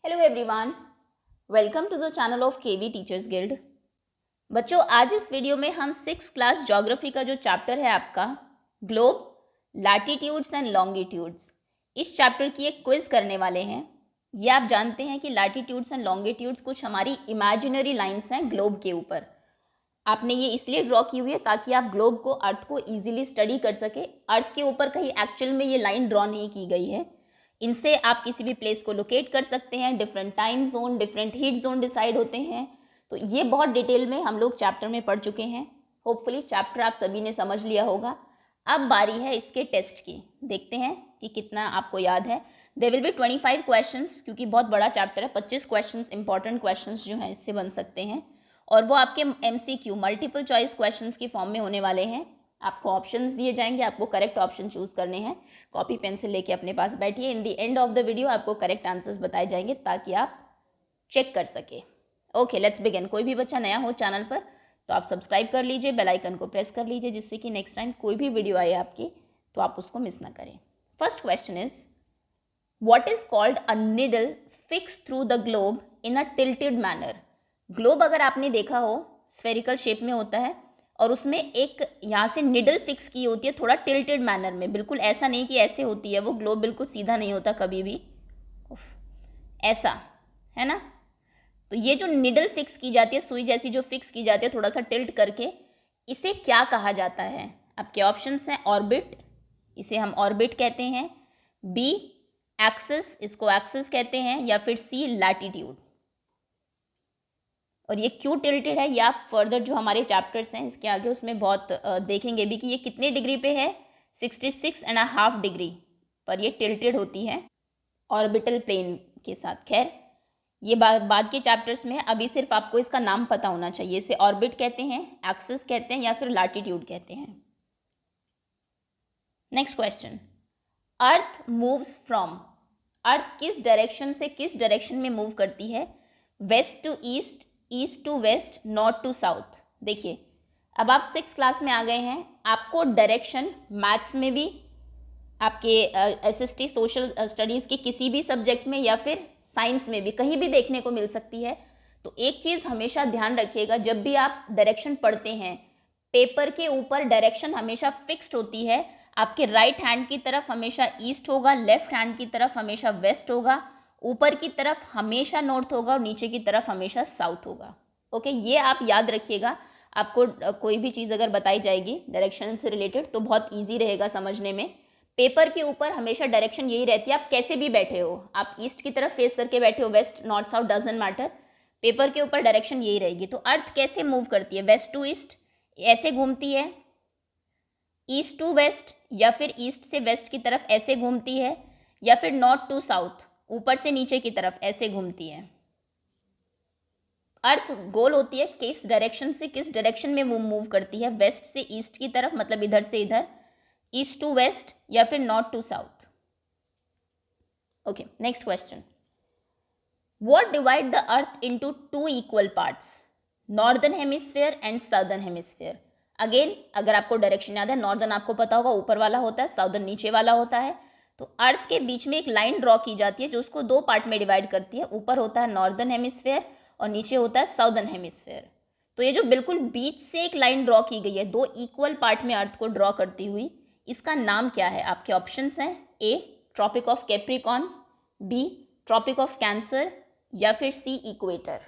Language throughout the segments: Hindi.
Hello everyone, welcome to the channel of KV teachers guild. बच्चों, आज इस वीडियो में हम 6th क्लास ज्योग्राफी का जो चैप्टर है आपका ग्लोब, लैटिट्यूड्स एंड लॉन्गिट्यूड्स, इस चैप्टर की एक क्विज करने वाले हैं। ये आप जानते हैं कि लैटिट्यूड्स एंड लॉन्गिट्यूड्स कुछ हमारी इमेजिनरी लाइंस हैं ग्लोब के ऊपर। आपने ये इसलिए ड्रॉ की हुई है ताकि आप ग्लोब को, अर्थ को ईजिली स्टडी कर सके। अर्थ के ऊपर कहीं एक्चुअल में ये लाइन ड्रॉ नहीं की गई है। इनसे आप किसी भी प्लेस को लोकेट कर सकते हैं, different time zone, different heat zone decide होते हैं। तो ये बहुत डिटेल में हम लोग चैप्टर में पढ़ चुके हैं। होपफुली चैप्टर आप सभी ने समझ लिया होगा। अब बारी है इसके टेस्ट की। देखते हैं कि कितना आपको याद है। देयर विल बी 25 क्वेश्चंस, क्योंकि बहुत बड़ा चैप्टर है। 25 क्वेश्चंस, इंपॉर्टेंट क्वेश्चंस जो हैं इससे बन सकते हैं, और वो आपके MCQ, मल्टीपल चॉइस क्वेश्चंस की फॉर्म में होने वाले हैं। आपको ऑप्शंस दिए जाएंगे, आपको करेक्ट ऑप्शन चूज करने हैं। कॉपी पेंसिल लेके अपने पास बैठिए। In the end of the video आपको करेक्ट आंसर्स बताए जाएंगे ताकि आप चेक कर सके। Okay, let's begin. कोई भी बच्चा नया हो चैनल पर तो आप सब्सक्राइब कर लीजिए, बेल आइकन को प्रेस कर लीजिए, जिससे कि नेक्स्ट टाइम कोई भी वीडियो आए आपकी तो आप उसको मिस ना करें। First question is, what is called a needle fix through the globe in a tilted manner. Globe अगर आपने देखा हो स्फेरिकल शेप में होता है, और उसमें एक यहाँ से निडल फिक्स की होती है थोड़ा टिल्टेड मैनर में। बिल्कुल ऐसा नहीं कि ऐसे होती है वो, ग्लोब बिल्कुल सीधा नहीं होता कभी भी, ऐसा है ना। तो ये जो निडल फिक्स की जाती है, सुई जैसी जो फिक्स की जाती है थोड़ा सा टिल्ट करके, इसे क्या कहा जाता है? आपके ऑप्शंस हैं ऑर्बिट, इसे हम ऑर्बिट कहते हैं, बी एक्सिस, इसको एक्सिस कहते हैं, या फिर सी लैटिट्यूड। और ये क्यों टिल्टेड है, ये आप फर्दर जो हमारे चैप्टर्स हैं इसके आगे उसमें बहुत देखेंगे भी कि ये कितने डिग्री पे है। 66.5 डिग्री पर ये टिल्टेड होती है ऑर्बिटल प्लेन के साथ। खैर, ये बाद के चैप्टर्स में है, अभी सिर्फ आपको इसका नाम पता होना चाहिए। इसे ऑर्बिट कहते हैं, एक्सिस कहते हैं, या फिर लैटिट्यूड कहते हैं। Next question, earth moves from, earth किस डायरेक्शन से किस डायरेक्शन में मूव करती है? West to east, east to west, north to south. देखिए, अब आप 6th क्लास में आ गए हैं, आपको डायरेक्शन मैथ्स में भी, आपके SST सोशल स्टडीज़ के किसी भी सब्जेक्ट में, या फिर साइंस में भी कहीं भी देखने को मिल सकती है। तो एक चीज़ हमेशा ध्यान रखिएगा, जब भी आप डायरेक्शन पढ़ते हैं, पेपर के ऊपर डायरेक्शन हमेशा फिक्स्ड होती है। आपके राइट हैंड की तरफ हमेशा ईस्ट होगा, लेफ्ट हैंड की तरफ हमेशा वेस्ट होगा, ऊपर की तरफ हमेशा नॉर्थ होगा, और नीचे की तरफ हमेशा साउथ होगा। ओके, ये आप याद रखिएगा। आपको कोई भी चीज़ अगर बताई जाएगी डायरेक्शन से रिलेटेड तो बहुत ईजी रहेगा समझने में। पेपर के ऊपर हमेशा डायरेक्शन यही रहती है, आप कैसे भी बैठे हो, आप ईस्ट की तरफ फेस करके बैठे हो, west north south doesn't matter, paper के ऊपर डायरेक्शन यही रहेगी। तो अर्थ कैसे मूव करती है? वेस्ट टू ईस्ट ऐसे घूमती है, ईस्ट टू वेस्ट या फिर ईस्ट से वेस्ट की तरफ ऐसे घूमती है, या फिर नॉर्थ टू साउथ ऊपर से नीचे की तरफ ऐसे घूमती है। अर्थ गोल होती है, किस डायरेक्शन से किस डायरेक्शन में वो मूव करती है? वेस्ट से ईस्ट की तरफ, मतलब इधर से इधर, ईस्ट टू वेस्ट, या फिर north to south. Okay, next question, what divide the earth into 2 equal parts? Northern hemisphere and southern hemisphere. Again, अगर आपको डायरेक्शन याद है, नॉर्दर्न आपको पता होगा ऊपर वाला होता है, साउदर्न नीचे वाला होता है। तो अर्थ के बीच में एक लाइन ड्रॉ की जाती है जो उसको 2 पार्ट में डिवाइड करती है। ऊपर होता है नॉर्दर्न हेमिस्फेयर और नीचे होता है साउदर्न हेमिस्फेयर। तो ये जो बिल्कुल बीच से एक लाइन ड्रॉ की गई है 2 इक्वल पार्ट में अर्थ को ड्रॉ करती हुई, इसका नाम क्या है? आपके ऑप्शंस हैं, A tropic of Capricorn, B tropic of Cancer, या फिर सी इक्वेटर।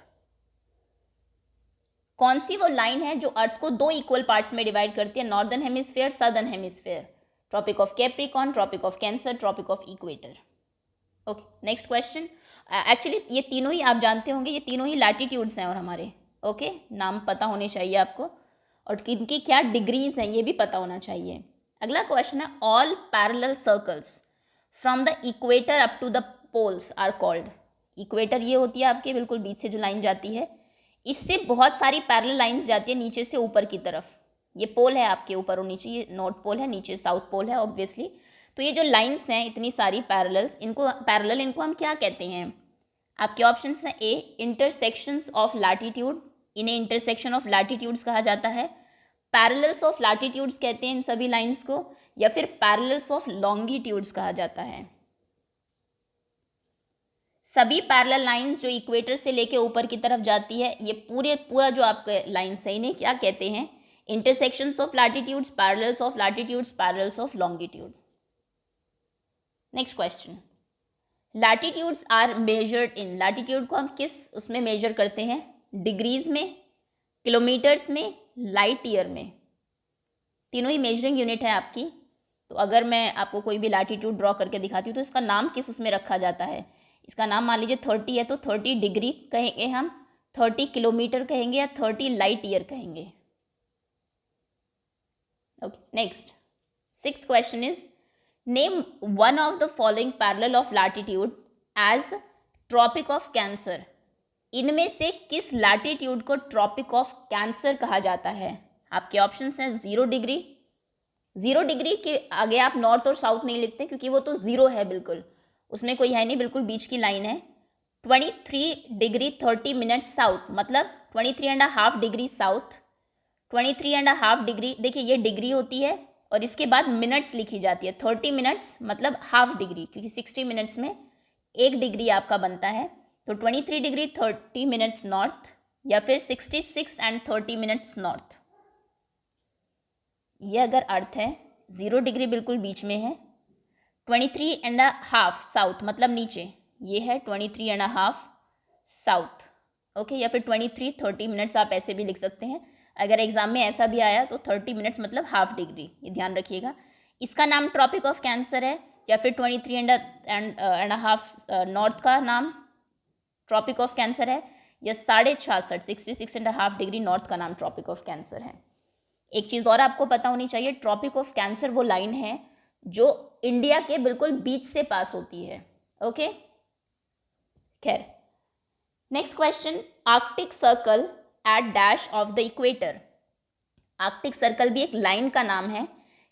कौन सी वो लाइन है जो अर्थ को 2 इक्वल पार्ट्स में डिवाइड करती है? Northern hemisphere, southern hemisphere, Tropic of Capricorn, Tropic of Cancer, tropic of equator. Okay, next question. Actually ये तीनों ही आप जानते होंगे, ये तीनों ही लैटिट्यूड्स हैं और हमारे, ओके, नाम पता होने चाहिए आपको, और किनकी क्या डिग्रीज हैं ये भी पता होना चाहिए। अगला क्वेश्चन है, all parallel circles from the equator up to the poles are called. Equator ये होती है आपके बिल्कुल बीच से जो लाइन जाती है, इससे बहुत सारी पैरेलल लाइंस जाती है नीचे से ऊपर की तरफ। ये पोल है आपके, ऊपर और नीचे, ये नॉर्थ पोल है, नीचे साउथ पोल है ऑब्वियसली। तो ये जो लाइंस हैं इतनी सारी पैरेलल्स, इनको हम क्या कहते हैं? आपके ऑप्शंस हैं, ए इंटरसेक्शंस ऑफ लैटिट्यूड, इन्हें इंटरसेक्शन ऑफ लैटिट्यूड्स कहा जाता है। पैरेलल्स ऑफ लैटिट्यूड्स कहते हैं इन सभी लाइंस को, या फिर पैरेलल्स ऑफ लॉन्गिट्यूड्स कहा जाता है। सभी पैरेलल लाइंस जो इक्वेटर से लेके ऊपर की तरफ जाती है, ये पूरा जो आपके लाइंस है, इन्हें क्या कहते हैं? Intersections of latitudes, parallels of latitudes, parallels of longitude. Next question, latitudes are measured in, latitude को हम किस उसमें मेजर करते हैं? डिग्रीज में, किलोमीटर्स में, लाइट ईयर में। तीनों ही मेजरिंग यूनिट है आपकी। तो अगर मैं आपको कोई भी लैटिट्यूड ड्रॉ करके दिखाती हूँ तो इसका नाम किस उसमें रखा जाता है? इसका नाम मान लीजिए 30 है तो 30 डिग्री कहेंगे हम, 30 किलोमीटर कहेंगे, या 30 लाइट ईयर कहेंगे। Okay, next 6th question is, name one of the following parallel of latitude as Tropic of Cancer. इनमें से किस लैटिट्यूड को ट्रॉपिक ऑफ कैंसर कहा जाता है? आपके ऑप्शंस हैं 0 डिग्री, 0 डिग्री के आगे आप नॉर्थ और साउथ नहीं लिखते क्योंकि वो तो 0 है, बिल्कुल उसमें कोई है नहीं, बिल्कुल बीच की लाइन है। 23 डिग्री 30 मिनट साउथ, मतलब 23.5 डिग्री साउथ, 23.5 डिग्री, देखिए ये डिग्री होती है और इसके बाद मिनट्स लिखी जाती है। 30 मिनट्स मतलब हाफ डिग्री, क्योंकि 60 मिनट्स में 1 डिग्री आपका बनता है। तो 23 डिग्री 30 मिनट्स नॉर्थ, या फिर 66 एंड 30 मिनट्स नॉर्थ। ये अगर अर्थ है, 0 डिग्री बिल्कुल बीच में है, 23.5 साउथ मतलब नीचे, ये है 23.5 साउथ। ओके, या फिर 30 मिनट्स आप ऐसे भी लिख सकते हैं। अगर एग्जाम में ऐसा भी आया तो 30 मिनट्स मतलब हाफ डिग्री, ये ध्यान रखिएगा। इसका नाम ट्रॉपिक ऑफ कैंसर है, या फिर 23.5 नॉर्थ का नाम ट्रॉपिक ऑफ कैंसर है, या 66.5 66.5 डिग्री नॉर्थ का नाम ट्रॉपिक ऑफ कैंसर है। एक चीज़ और आपको पता होनी चाहिए, ट्रॉपिक ऑफ कैंसर वो लाइन है जो इंडिया के बिल्कुल बीच से पास होती है। ओके, खैर next question, Arctic circle eight dash of the equator. Arctic circle भी एक लाइन का नाम है,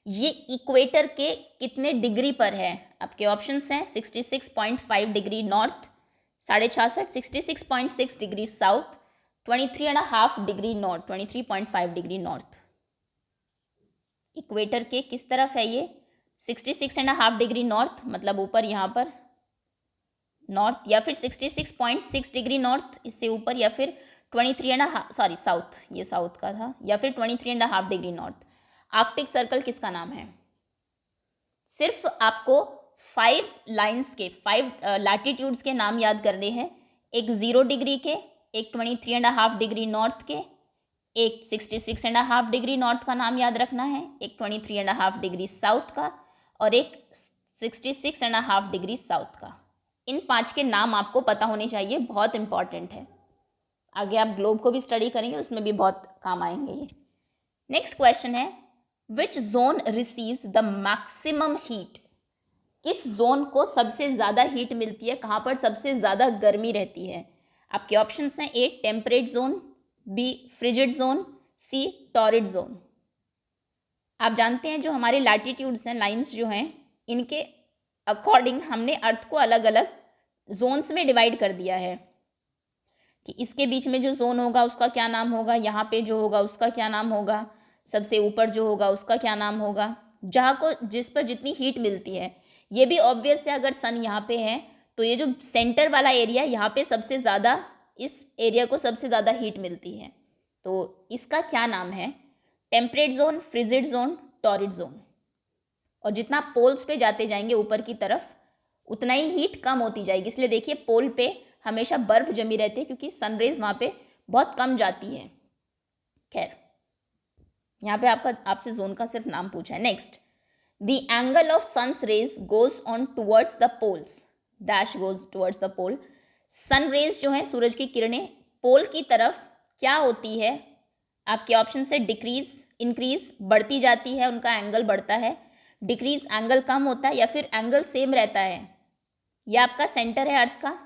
ये इक्वेटर के कितने डिग्री पर है? आपके ऑप्शंस हैं 66.5 degree north, 66.5 66.6 degree south, 23.5 degree north, 23.5 degree north. Equator के किस तरफ है ये? 66.5 डिग्री नॉर्थ मतलब ऊपर यहाँ पर नॉर्थ, या फिर 66.6 डिग्री नॉर्थ इससे ऊपर, या फिर 23.5 साउथ, ये साउथ का था, या फिर 23.5 डिग्री नॉर्थ। आर्कटिक सर्कल किसका नाम है? सिर्फ आपको 5 लाइंस के 5 लैटिट्यूड्स के नाम याद करने हैं। एक 0 डिग्री के, एक 23.5 डिग्री नॉर्थ के, एक 66.5 डिग्री नॉर्थ का नाम याद रखना है, एक 23.5 डिग्री साउथ का, और एक 66.5 डिग्री साउथ का। इन 5 के नाम आपको पता होने चाहिए, बहुत इंपॉर्टेंट है। आगे आप ग्लोब को भी स्टडी करेंगे, उसमें भी बहुत काम आएंगे ये। नेक्स्ट क्वेश्चन है, which zone receives the maximum heat. किस जोन को सबसे ज़्यादा हीट मिलती है, कहाँ पर सबसे ज़्यादा गर्मी रहती है? आपके ऑप्शंस हैं A temperate zone, B frigid zone, C torrid zone. आप जानते हैं जो हमारे लैटिट्यूड्स हैं, लाइंस जो हैं, इनके अकॉर्डिंग हमने अर्थ को अलग अलग जोन्स में डिवाइड कर दिया है कि इसके बीच में जो जोन होगा उसका क्या नाम होगा, यहाँ पे जो होगा उसका क्या नाम होगा, सबसे ऊपर जो होगा उसका क्या नाम होगा, जहाँ को जिस पर जितनी हीट मिलती है। ये भी ऑब्वियस है, अगर सन यहाँ पे है तो ये जो सेंटर वाला एरिया यहाँ पे सबसे ज़्यादा, इस एरिया को सबसे ज़्यादा हीट मिलती है, तो इसका क्या नाम है? Temperate zone, frigid zone, torrid zone. और जितना पोल्स पे जाते जाएंगे ऊपर की तरफ उतना ही हीट कम होती जाएगी, इसलिए देखिए पोल पे हमेशा बर्फ जमी रहती है क्योंकि सनरेज वहाँ पे बहुत कम जाती है। खैर यहाँ पे आपसे जोन का सिर्फ नाम पूछा है। Next, the angle of sun's rays goes on towards the poles, dash goes towards the pole. Sun rays जो है, सूरज की किरणें पोल की तरफ क्या होती है? आपके ऑप्शन से डिक्रीज, इंक्रीज, बढ़ती जाती है, उनका एंगल बढ़ता है, डिक्रीज एंगल कम होता है, या फिर एंगल सेम रहता है। यह आपका सेंटर है अर्थ का,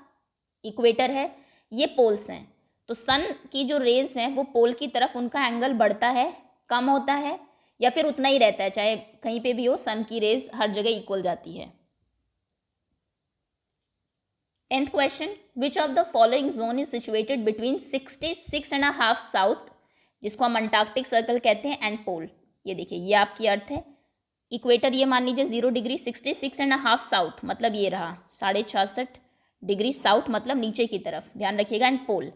इक्वेटर है, ये पोल्स हैं। तो सन की जो रेज हैं वो पोल की तरफ उनका एंगल बढ़ता है, कम होता है, या फिर उतना ही रहता है, चाहे कहीं पे भी हो, सन की रेज हर जगह इक्वल जाती है। 10th question, which of the following zone is situated between 66.5 south, जिसको हम अंटार्कटिक सर्कल कहते हैं, एंड पोल। ये देखिए ये आपकी अर्थ है, इक्वेटर ये मान लीजिए 0 डिग्री, 66.5 साउथ मतलब ये रहा 66.5 डिग्री साउथ मतलब नीचे की तरफ, ध्यान रखिएगा, एंड पोल,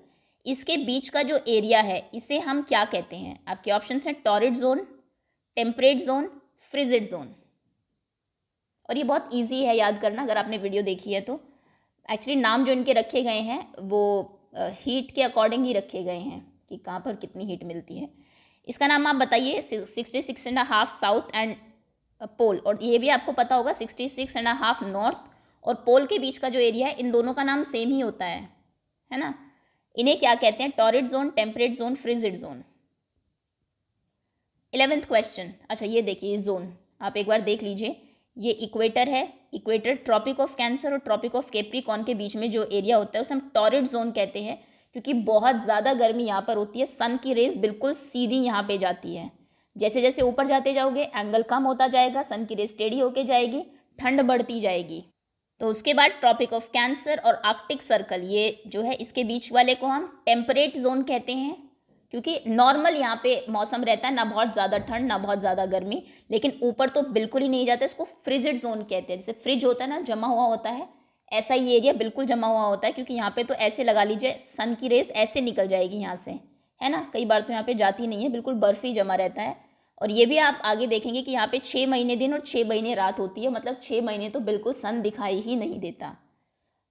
इसके बीच का जो एरिया है इसे हम क्या कहते हैं? आपके ऑप्शन हैं torrid zone, temperate zone, frigid zone. और ये बहुत इजी है याद करना अगर आपने वीडियो देखी है तो। एक्चुअली नाम जो इनके रखे गए हैं वो हीट के अकॉर्डिंग ही रखे गए हैं कि कहाँ पर कितनी हीट मिलती है। इसका नाम आप बताइए। 66.5 साउथ एंड पोल, और ये भी आपको पता होगा 66.5 नॉर्थ और पोल के बीच का जो एरिया है, इन दोनों का नाम सेम ही होता है ना। इन्हें क्या कहते हैं? Torrid zone, temperate zone, frigid zone. 11th question. अच्छा ये देखिए जोन आप एक बार देख लीजिए, ये इक्वेटर है, इक्वेटर ट्रॉपिक ऑफ कैंसर और ट्रॉपिक ऑफ कैप्रिकॉर्न के बीच में जो एरिया होता है उसे हम टॉरिड जोन कहते हैं, क्योंकि बहुत ज़्यादा गर्मी यहाँ पर होती है। सन की रेज बिल्कुल सीधी यहाँ पे जाती है। जैसे जैसे ऊपर जाते जाओगे एंगल कम होता जाएगा, सन की रेज टेढ़ी होके जाएगी, ठंड बढ़ती जाएगी। तो उसके बाद ट्रॉपिक ऑफ कैंसर और आर्कटिक सर्कल, ये जो है इसके बीच वाले को हम टेम्परेट जोन कहते हैं, क्योंकि नॉर्मल यहाँ पे मौसम रहता है, ना बहुत ज़्यादा ठंड ना बहुत ज़्यादा गर्मी, लेकिन ऊपर तो बिल्कुल ही नहीं जाता। इसको फ्रिजिड जोन कहते हैं। जैसे फ्रिज होता है ना, जमा हुआ होता है, ऐसा ये एरिया बिल्कुल जमा हुआ होता है, क्योंकि यहाँ पे तो ऐसे लगा लीजिए सन की रेस ऐसे निकल जाएगी यहाँ से, है ना। कई बार तो यहाँ पे जाती नहीं है, बिल्कुल बर्फ ही जमा रहता है। और ये भी आप आगे देखेंगे कि यहाँ पे 6 महीने दिन और 6 महीने रात होती है, मतलब 6 महीने तो बिल्कुल सन दिखाई ही नहीं देता।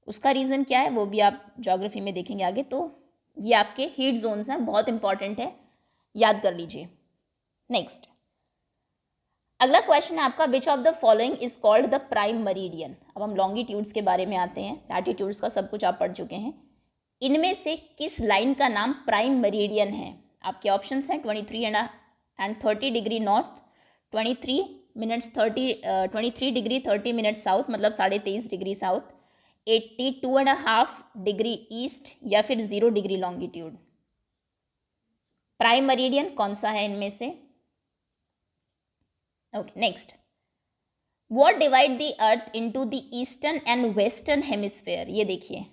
उसका रीज़न क्या है वो भी आप ज्योग्राफी में देखेंगे आगे। तो ये आपके हीट जोन्स हैं, बहुत इंपॉर्टेंट है, याद कर लीजिए। नेक्स्ट अगला क्वेश्चन है आपका, which of the following is called the prime meridian. अब हम लॉन्गिट्यूड्स के बारे में आते हैं, लैटिट्यूड्स का सब कुछ आप पढ़ चुके हैं। इनमें से किस लाइन का नाम प्राइम मरीडियन है? आपके ऑप्शंस हैं 23 and 30 degree north, 23 degree 30 minute south मतलब 23.5 डिग्री साउथ, 82.5 डिग्री ईस्ट, या फिर 0 डिग्री लॉन्गिट्यूड। प्राइम मरीडियन कौन सा है इनमें से? Okay next, what divide the earth into the eastern and western hemisphere. ये देखिए,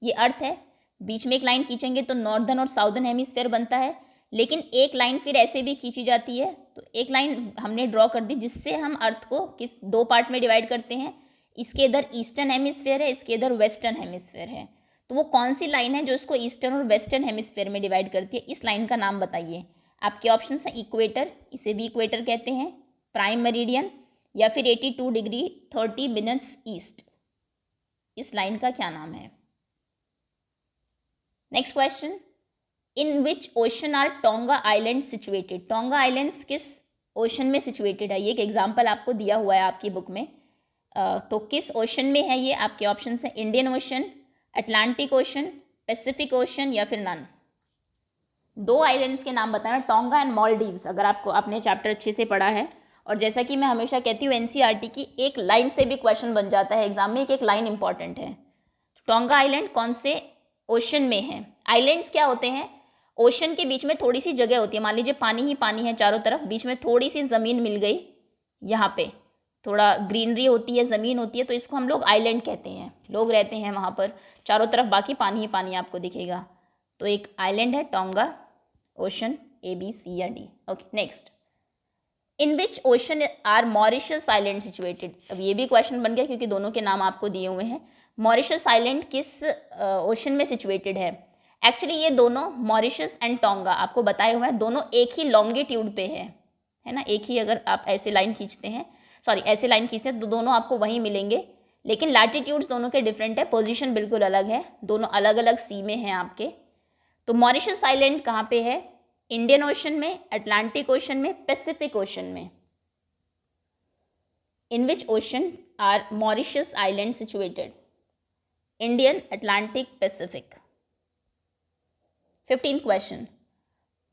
ये अर्थ है, बीच में एक लाइन खींचेंगे तो नॉर्दर्न और साउदर्न हेमिस्फेयर बनता है, लेकिन एक लाइन फिर ऐसे भी खींची जाती है। तो एक लाइन हमने ड्रॉ कर दी जिससे हम अर्थ को किस 2 पार्ट में डिवाइड करते हैं। इसके इधर ईस्टर्न हेमिस्फेयर है, इसके इधर वेस्टर्न हेमिस्फेयर है। तो वो कौन सी लाइन है जो इसको ईस्टर्न और वेस्टर्न हेमिस्फेयर में डिवाइड करती है? इस लाइन का नाम बताइए। आपके ऑप्शन हैं इक्वेटर, इसे भी इक्वेटर कहते हैं, प्राइम मेरिडियन, या फिर 82 डिग्री 30 मिनट्स ईस्ट। इस लाइन का क्या नाम है? Next question, in which ocean are Tonga island situated. Tonga islands किस ओशन में सिचुएटेड है? ये एक एग्जाम्पल आपको दिया हुआ है आपकी बुक में। तो किस ओशन में है ये? आपके ऑप्शन हैं Indian ocean, Atlantic ocean, Pacific ocean, या फिर नन। 2 आइलैंड्स के नाम बताना, टोंगा एंड मालदीव्स, अगर आपको आपने चैप्टर अच्छे से पढ़ा है। और जैसा कि मैं हमेशा कहती हूँ एनसीईआरटी की एक लाइन से भी क्वेश्चन बन जाता है एग्जाम में, एक लाइन इंपॉर्टेंट है। टोंगा आइलैंड कौन से ओशन में है? आइलैंड्स क्या होते हैं? ओशन के बीच में थोड़ी सी जगह होती है, मान लीजिए पानी ही पानी है चारों तरफ, बीच में थोड़ी सी ज़मीन मिल गई, यहाँ पे थोड़ा ग्रीनरी होती है, ज़मीन होती है, तो इसको हम लोग आइलैंड कहते हैं। लोग रहते हैं वहाँ पर, चारों तरफ बाकी पानी ही पानी आपको दिखेगा। तो एक आइलैंड है Tonga ocean, A, B, C या D। Okay next, in which ocean are Mauritius island situated. अब ये भी क्वेश्चन बन गया क्योंकि दोनों के नाम आपको दिए हुए हैं। मॉरिशस आइलैंड किस ओशन में सिचुएटेड है? एक्चुअली ये दोनों मॉरिशस एंड टोंगा आपको बताए हुए हैं, दोनों एक ही लॉन्गिट्यूड पे है ना। एक ही, अगर आप ऐसे लाइन खींचते हैं, सॉरी ऐसे लाइन खींचते हैं तो दोनों आपको वहीं मिलेंगे, लेकिन लैटिट्यूड्स दोनों के डिफरेंट है, पोजीशन बिल्कुल अलग है, दोनों अलग अलग सी में हैं आपके। तो मॉरिशस आइलैंड कहाँ पे है? इंडियन ओशन में, अटलांटिक ओशन में, पैसिफिक ओशन में। In which ocean are Mauritius island situated? Indian, Atlantic, Pacific. 15th question,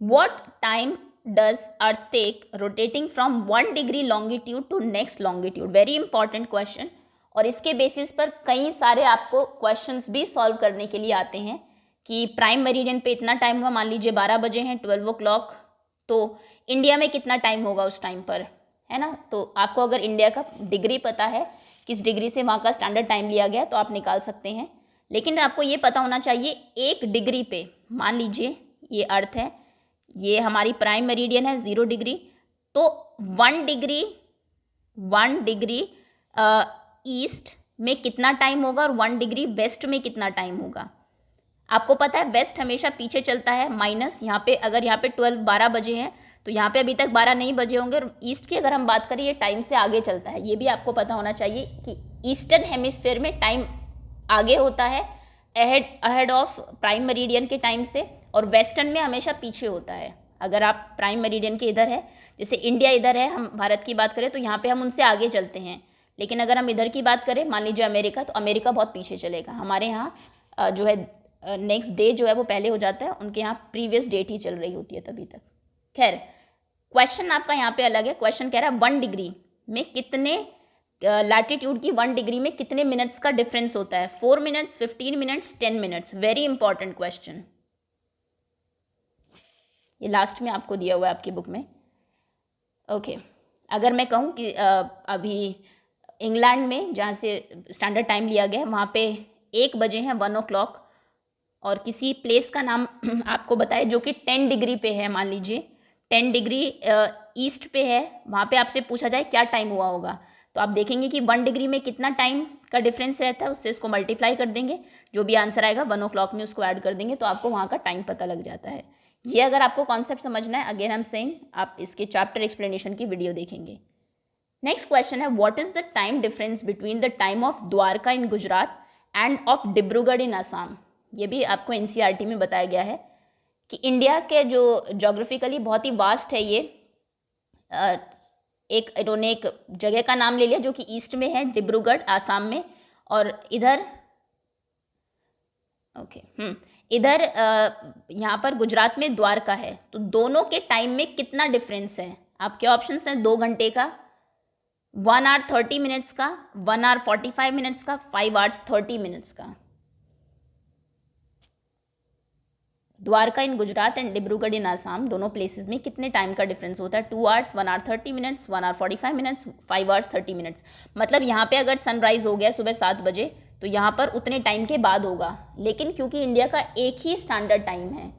what time does earth take rotating from 1 degree longitude to next longitude? Very important question, और इसके बेसिस पर कई सारे आपको क्वेश्चंस भी सॉल्व करने के लिए आते हैं कि प्राइम मेरिडियन पे इतना टाइम हुआ, मान लीजिए 12 बजे हैं, 12 o'clock, तो इंडिया में कितना टाइम होगा उस टाइम पर, है ना। तो आपको अगर इंडिया का डिग्री पता है, किस डिग्री से वहाँ का स्टैंडर्ड टाइम लिया गया, तो आप निकाल सकते हैं। लेकिन आपको ये पता होना चाहिए 1 डिग्री पे, मान लीजिए ये अर्थ है, ये हमारी प्राइम मेरिडियन है 0 डिग्री, तो 1 डिग्री ईस्ट में कितना टाइम होगा और 1 डिग्री वेस्ट में कितना टाइम होगा। आपको पता है वेस्ट हमेशा पीछे चलता है, माइनस यहाँ पे अगर यहाँ पे 12 बजे हैं तो यहाँ पे अभी तक 12 नहीं बजे होंगे, और ईस्ट की अगर हम बात करें ये टाइम से आगे चलता है। ये भी आपको पता होना चाहिए कि ईस्टर्न हेमिस्फीयर में टाइम आगे होता है अहेड ऑफ प्राइम मेरिडियन के टाइम से, और वेस्टर्न में हमेशा पीछे होता है। अगर आप प्राइम मेरिडियन के इधर है, जैसे इंडिया इधर है, हम भारत की बात करें तो यहाँ पे हम उनसे आगे चलते हैं, लेकिन अगर हम इधर की बात करें मान लीजिए अमेरिका, तो अमेरिका बहुत पीछे चलेगा। हमारे यहाँ जो है नेक्स्ट डे जो है वो पहले हो जाता है, उनके यहाँ प्रीवियस डेट ही चल रही होती है तभी तक। खैर क्वेश्चन आपका यहाँ पे अलग है। क्वेश्चन कह रहा है 1 डिग्री में कितने लैटिट्यूड की 1 डिग्री में कितने मिनट्स का डिफरेंस होता है। 4 minutes, 15 minutes, 10 minutes. Very important question, ये लास्ट में आपको दिया हुआ है आपकी बुक में। ओके अगर मैं कहूँ कि अभी इंग्लैंड में जहाँ से स्टैंडर्ड टाइम लिया गया है वहाँ पे 1 बजे हैं, 1 o'clock, और किसी प्लेस का नाम आपको बताए जो कि 10 डिग्री पे है, मान लीजिए 10 डिग्री ईस्ट पे है, वहाँ पे आपसे पूछा जाए क्या टाइम हुआ होगा, तो आप देखेंगे कि 1 डिग्री में कितना टाइम का डिफरेंस रहता है, उससे इसको मल्टीप्लाई कर देंगे, जो भी आंसर आएगा 1 o'clock में उसको ऐड कर देंगे, तो आपको वहाँ का टाइम पता लग जाता है। ये अगर आपको कॉन्सेप्ट समझना है, अगेन हम सेइंग आप इसके चैप्टर एक्सप्लेनेशन की वीडियो देखेंगे। Next question is what is the time difference between the time of Dwarka in Gujarat and of Dibrugarh in Assam. ये भी आपको एनसीईआरटी में बताया गया है कि इंडिया के जो जोग्राफिकली बहुत ही वास्ट है ये, इन्होंने एक जगह का नाम ले लिया जो कि ईस्ट में है, डिब्रूगढ़ आसाम में, और इधर इधर यहाँ पर गुजरात में द्वारका है। तो दोनों के टाइम में कितना डिफरेंस है? आपके ऑप्शंस हैं 2 घंटे का, 1 hour 30 minutes का, 1 hour 45 minutes का, 5 hours 30 minutes का। द्वारका इन गुजरात एंड डिब्रूगढ़ इन आसाम, दोनों प्लेसेस में कितने टाइम का डिफरेंस होता है? 2 hours, 1 hour 30 minutes, 1 hour 45 minutes, 5 hours 30 minutes। मतलब यहाँ पे अगर सनराइज हो गया सुबह 7 बजे तो यहाँ पर उतने टाइम के बाद होगा, लेकिन क्योंकि इंडिया का एक ही स्टैंडर्ड टाइम है,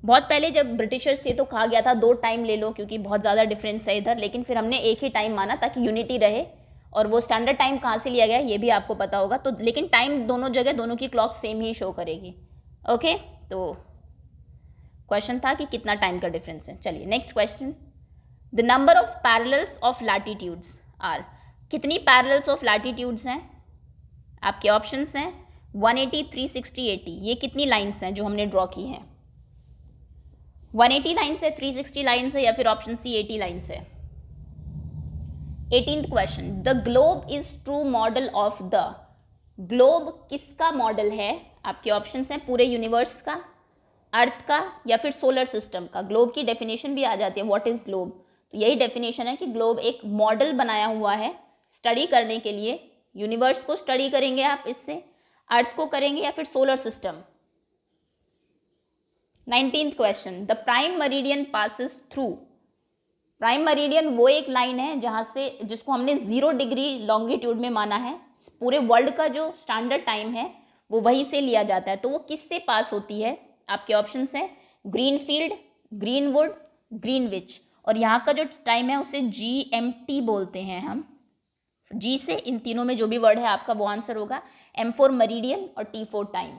बहुत पहले जब ब्रिटिशर्स थे तो कहा गया था 2 टाइम ले लो क्योंकि बहुत ज़्यादा डिफरेंस है इधर, लेकिन फिर हमने एक ही टाइम माना ताकि यूनिटी रहे। और वो स्टैंडर्ड टाइम कहाँ से लिया गया ये भी आपको पता होगा। तो लेकिन टाइम दोनों जगह दोनों की क्लॉक सेम ही शो करेगी। ओके, तो क्वेश्चन था कि कितना टाइम का डिफरेंस है। चलिए next question, the number of parallels of latitudes are. कितनी पैरेलल्स ऑफ लैटिट्यूड्स हैं? आपके ऑप्शंस हैं 180, 360, 80। ये कितनी लाइन्स हैं जो हमने ड्रॉ की हैं? 180 लाइन्स है, 360 लाइन्स है, या फिर ऑप्शन सी 80 लाइन्स है। 18th question, the globe is true model of the. Globe किसका मॉडल है? आपके ऑप्शंस हैं पूरे यूनिवर्स का, अर्थ का, या फिर सोलर सिस्टम का। ग्लोब की डेफिनेशन भी आ जाती है, व्हाट इज ग्लोब। तो यही डेफिनेशन है कि ग्लोब एक मॉडल बनाया हुआ है स्टडी करने के लिए। यूनिवर्स को स्टडी करेंगे आप इससे, अर्थ को करेंगे, या फिर solar system. 19th question, the prime meridian passes through. Prime meridian वो एक लाइन है जहाँ से जिसको हमने 0 डिग्री लॉन्गिट्यूड में माना है। पूरे वर्ल्ड का जो स्टैंडर्ड टाइम है वो वहीं से लिया जाता है। तो वो किससे पास होती है? आपके ऑप्शंस हैं ग्रीनफील्ड, ग्रीनवुड, ग्रीनविच। और यहाँ का जो टाइम है उसे GMT बोलते हैं हम। जी से इन तीनों में जो भी वर्ड है आपका वो आंसर होगा। M4 मेरिडियन और T4 time.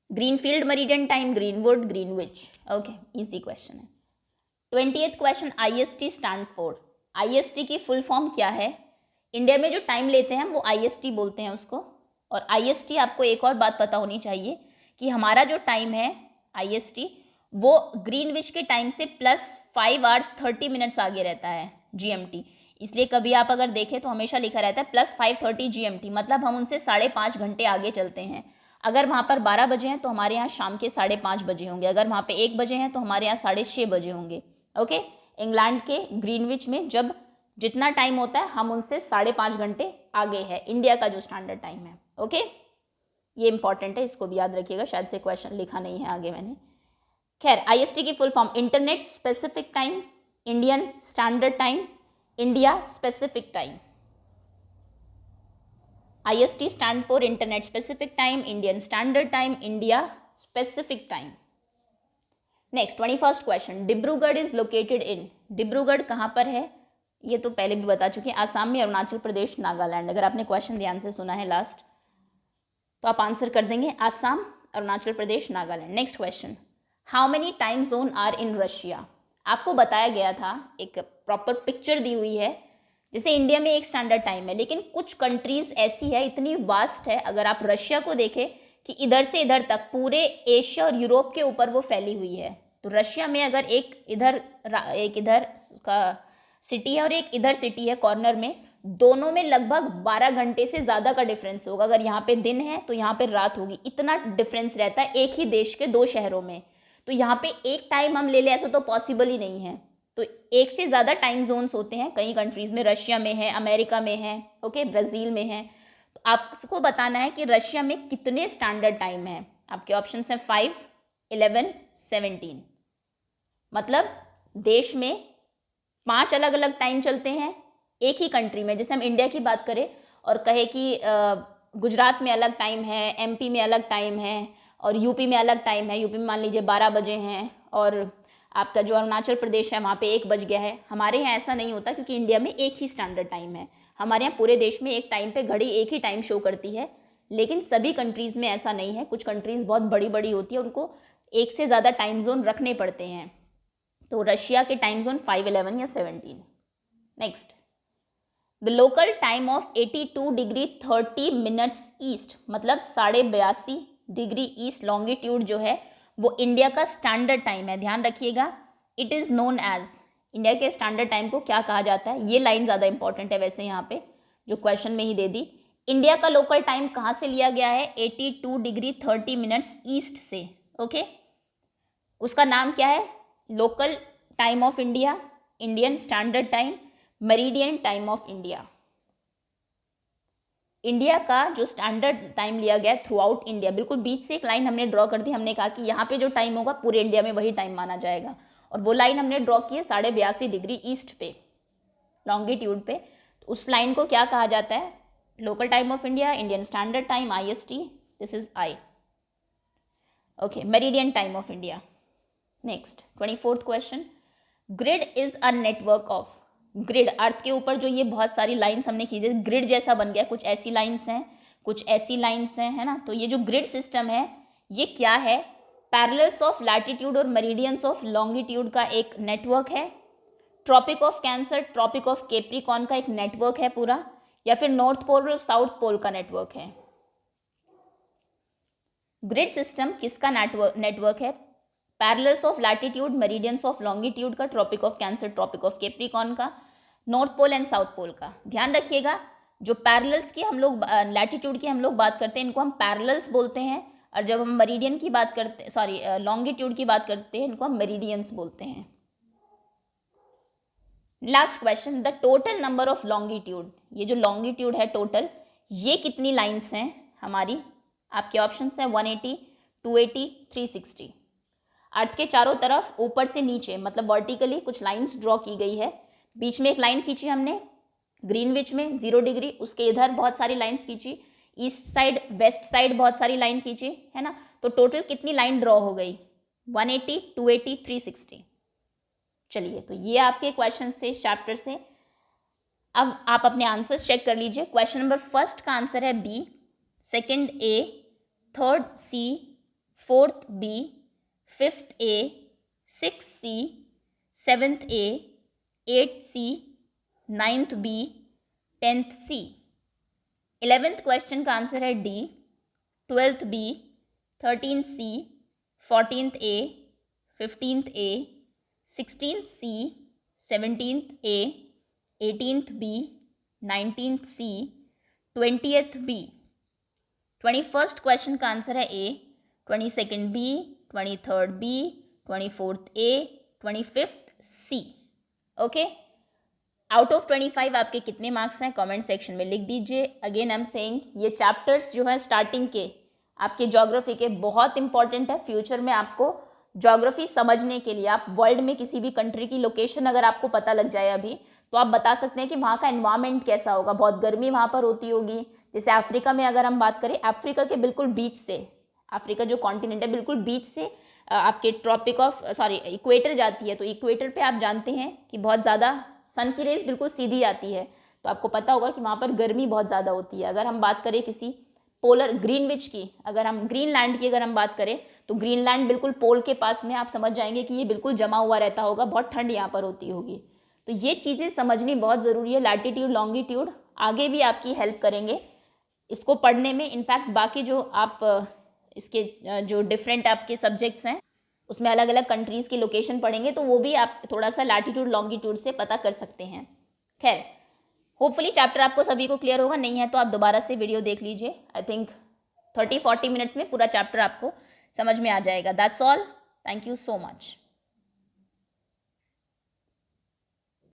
Greenfield meridian time, greenwood, Greenwich. Okay, easy question है। 20th question, IST stand for. IST की फुल फॉर्म क्या है? इंडिया में जो टाइम लेते हैं वो IST बोलते हैं उसको। और IST आपको एक और बात पता होनी चाहिए कि हमारा जो टाइम है IST वो ग्रीनविच के टाइम से +5 hours 30 minutes आगे रहता है GMT। इसलिए कभी आप अगर देखें तो हमेशा लिखा रहता है +5:30 GMT, मतलब हम उनसे 5.5 घंटे आगे चलते हैं। अगर वहाँ पर 12 बजे हैं तो हमारे यहाँ शाम के 5:30 बजे होंगे। अगर वहाँ पे 1 बजे हैं तो हमारे यहाँ 6:30 बजे होंगे। ओके, इंग्लैंड के ग्रीनविच में जब जितना टाइम होता है हम उनसे 5.5 घंटे आगे है इंडिया का जो स्टैंडर्ड टाइम है। ओके, ये इंपॉर्टेंट है, इसको भी याद रखिएगा, शायद से क्वेश्चन लिखा नहीं है आगे मैंने। खैर, IST की full form internet specific time, Indian standard time, India specific time. IST stand for internet specific time, Indian standard time, India specific time. Next 21st question, Dibrugarh is located in. Dibrugarh कहाँ पर है? ये तो पहले भी बता चुके हैं, आसाम में अरुणाचल प्रदेश नागालैंड। अगर आपने क्वेश्चन ध्यान से सुना है लास्ट तो आप आंसर कर देंगे Assam, Arunachal Pradesh, Nagaland. Next question, how many time zone are in Russia. आपको बताया गया था, एक प्रॉपर पिक्चर दी हुई है, जैसे इंडिया में एक स्टैंडर्ड टाइम है, लेकिन कुछ कंट्रीज ऐसी है, इतनी वास्ट है, अगर आप रशिया को देखें कि इधर से इधर तक पूरे एशिया और यूरोप के ऊपर वो फैली हुई है। तो रशिया में अगर एक इधर का सिटी है और एक इधर सिटी है कॉर्नर में, दोनों में लगभग 12 घंटे से ज़्यादा का डिफरेंस होगा। अगर यहाँ पे दिन है तो यहाँ पे रात होगी, इतना डिफरेंस रहता है एक ही देश के दो शहरों में। तो यहाँ पे एक टाइम हम ले लें ऐसा तो पॉसिबल ही नहीं है। तो एक से ज़्यादा टाइम जोन्स होते हैं कई कंट्रीज़ में, रशिया में है, अमेरिका में है, ओके, ब्राज़ील में है। तो आपको बताना है कि रशिया में कितने स्टैंडर्ड टाइम है। आपके ऑप्शन हैं 5, 11, 17। मतलब देश में 5 अलग अलग टाइम चलते हैं एक ही कंट्री में। जैसे हम इंडिया की बात करें और कहे कि गुजरात में अलग टाइम है, एमपी में अलग टाइम है और यूपी में अलग टाइम है। यूपी में मान लीजिए 12 बजे हैं और आपका जो अरुणाचल प्रदेश है वहाँ पे 1 बज गया है। हमारे यहाँ ऐसा नहीं होता क्योंकि इंडिया में एक ही स्टैंडर्ड टाइम है। हमारे यहाँ पूरे देश में एक टाइम पे घड़ी एक ही टाइम शो करती है, लेकिन सभी कंट्रीज़ में ऐसा नहीं है। कुछ कंट्रीज़ बहुत बड़ी बड़ी होती है, उनको एक से ज़्यादा टाइम जोन रखने पड़ते हैं। तो रशिया के टाइम जोन 5, 11 या 17। Next, the local time of 82 degree 30 minutes east, मतलब 82.5 डिग्री ईस्ट लॉन्गिट्यूड जो है वो इंडिया का स्टैंडर्ड टाइम है। ध्यान रखिएगा, it is known as, India के स्टैंडर्ड टाइम को क्या कहा जाता है। ये लाइन ज़्यादा इंपॉर्टेंट है वैसे यहाँ पे, जो क्वेश्चन में ही दे दी। इंडिया का लोकल टाइम कहाँ से लिया गया है? 82 डिग्री 30 मिनट्स ईस्ट से, ओके। उसका नाम क्या है? Local time of India, Indian standard time, meridian time of India. India का जो स्टैंडर्ड टाइम लिया गया थ्रू आउट इंडिया, बिल्कुल बीच से एक लाइन हमने ड्रॉ कर दी। हमने कहा कि यहाँ पे जो टाइम होगा पूरे इंडिया में वही टाइम माना जाएगा, और वो लाइन हमने ड्रॉ की है 82.5 डिग्री ईस्ट पे, लॉन्गिट्यूड पे। तो उस लाइन को क्या कहा जाता है? Local time of India, Indian standard time, IST, this is I, okay, meridian time of India. Next 24th question, grid is a network of, grid earth के ऊपर जो ये बहुत सारी लाइंस हमने खींची, ग्रिड जैसा बन गया, कुछ ऐसी लाइंस हैं कुछ ऐसी लाइंस हैं, है ना। तो ये जो ग्रिड सिस्टम है ये क्या है? पैरेलल्स ऑफ लैटिट्यूड और मेरिडियंस ऑफ लॉन्गिट्यूड का एक नेटवर्क है, Tropic of Cancer, tropic of Capricorn का एक नेटवर्क है पूरा, या फिर नॉर्थ पोल और साउथ पोल का नेटवर्क है। ग्रिड सिस्टम किसका नेटवर्क है? Parallels of latitude, meridians of longitude का, tropic of Cancer, tropic of Capricorn का, north pole and south pole का। ध्यान रखिएगा, जो पैरेलल्स की हम लोग लैटिट्यूड की हम लोग बात करते हैं इनको हम पैरेलल्स बोलते हैं, और जब हम मेरिडियन की बात करते लॉन्गिट्यूड की बात करते हैं इनको हम मेरिडियंस बोलते हैं। Last question, the total number of longitude, ये जो लॉन्गिट्यूड है टोटल, ये कितनी लाइन्स हैं हमारी? आपके ऑप्शन हैं 180, 280, 360। अर्थ के चारों तरफ ऊपर से नीचे मतलब वर्टिकली कुछ लाइंस ड्रॉ की गई है। बीच में एक लाइन खींची हमने ग्रीनविच में 0 डिग्री, उसके इधर बहुत सारी लाइंस खींची, ईस्ट साइड वेस्ट साइड बहुत सारी लाइन खींची, है ना। तो टोटल कितनी लाइन ड्रॉ हो गई? 180, 280, 360। चलिए, तो ये आपके क्वेश्चन से इस चैप्टर से। अब आप अपने आंसर्स चेक कर लीजिए। क्वेश्चन नंबर फर्स्ट का आंसर है B, second A, third C, fourth B, fifth A, 6C, 7th A, 8C, 9th B, 10th C। 11th question का आंसर है D, 12th B, 13th C, 14th A, 15th A, 16th C, 17th A, 18th B, 19th C, 20th B। 21st question का आंसर है A, 22nd B, 23rd B, 24th A, 25th C। Okay, out of 25 आपके कितने मार्क्स हैं कमेंट सेक्शन में लिख दीजिए। अगेन आई एम सेइंग, ये चैप्टर्स जो है स्टार्टिंग के आपके ज्योग्राफी के बहुत इंपॉर्टेंट है। फ्यूचर में आपको ज्योग्राफी समझने के लिए, आप वर्ल्ड में किसी भी कंट्री की लोकेशन अगर आपको पता लग जाए अभी, तो आप बता सकते हैं कि वहाँ का एनवायरनमेंट कैसा होगा। बहुत गर्मी वहाँ पर होती होगी। जैसे अफ्रीका में अगर हम बात करें, अफ्रीका के बिल्कुल बीच से, अफ्रीका जो कॉन्टिनेंट है बिल्कुल बीच से आपके इक्वेटर जाती है। तो इक्वेटर पे आप जानते हैं कि बहुत ज़्यादा सन की रेज बिल्कुल सीधी आती है, तो आपको पता होगा कि वहाँ पर गर्मी बहुत ज़्यादा होती है। अगर हम बात करें किसी पोलर ग्रीनविच की, अगर हम ग्रीनलैंड की अगर हम बात करें, तो ग्रीनलैंड बिल्कुल पोल के पास में, आप समझ जाएंगे कि ये बिल्कुल जमा हुआ रहता होगा, बहुत ठंड यहाँ पर होती होगी। तो ये चीज़ें समझनी बहुत ज़रूरी है। लैटिट्यूड लॉन्गिट्यूड आगे भी आपकी हेल्प करेंगे इसको पढ़ने में। इनफैक्ट बाकी जो आप इसके जो डिफरेंट आपके सब्जेक्ट्स हैं उसमें अलग अलग कंट्रीज़ की लोकेशन पढ़ेंगे, तो वो भी आप थोड़ा सा लैटिट्यूड लॉन्गिट्यूड से पता कर सकते हैं। खैर, होपफुली चैप्टर आपको सभी को क्लियर होगा, नहीं है तो आप दोबारा से वीडियो देख लीजिए। आई थिंक 30-40 मिनट्स में पूरा चैप्टर आपको समझ में आ जाएगा। That's all, thank you so much.